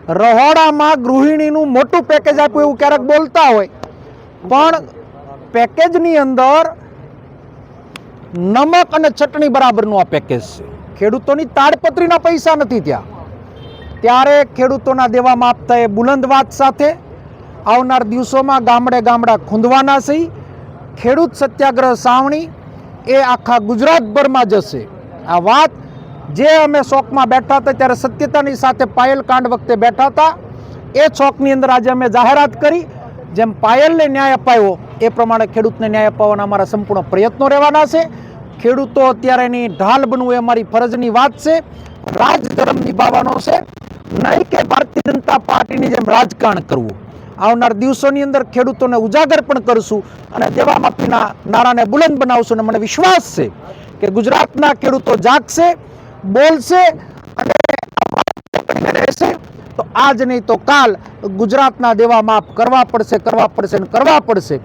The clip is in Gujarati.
રહોડામાં ગૃહિણીનું મોટું પેકેજ આપ્યું એવું ક્યારેક બોલતા હોય, પણ પેકેજની અંદર નમક અને ચટણી બરાબરનું આ પેકેજ છે. ખેડૂતોની તાડપત્રીના પૈસા નથી ત્યાં. ત્યારે ખેડૂતોના દેવા માફ થાય બુલંદ વાત સાથે આવનાર દિવસોમાં ગામડે ગામડા ખૂંદવાના છે. ખેડૂત સત્યાગ્રહ સાવણી એ આખા ગુજરાતભરમાં જશે. આ વાત જે અમે ચોકમાં બેઠા હતા ત્યારે સત્યતાની સાથે પાયલ કાંડ વખતે બેઠા હતા, એ ચોકની અંદર આજે અમે જાહેરાત કરી. જેમ પાયલને ન્યાય અપાયો એ પ્રમાણે ખેડૂતને ન્યાય અપાવવાના અમારા સંપૂર્ણ પ્રયત્નો રહેવાના છે. ખેડૂતો અત્યારે એની ઢાલ બનવું એ અમારી ફરજની વાત છે. રાજધર્મ નિભાવવાનો છે, નહીં કે ભારતીય જનતા પાર્ટીની જેમ રાજકારણ કરવું. આવનાર દિવસોની અંદર ખેડૂતોને ઉજાગર પણ કરશું અને દેવા માફીના નારાને બુલંદ બનાવશું. અને મને વિશ્વાસ છે કે ગુજરાતના ખેડૂતો જાગશે, બોલશે અને રહેશે. તો આજ નહીં તો કાલ ગુજરાતના દેવા માફ કરવા પડશે, કરવા પડશે ને કરવા પડશે.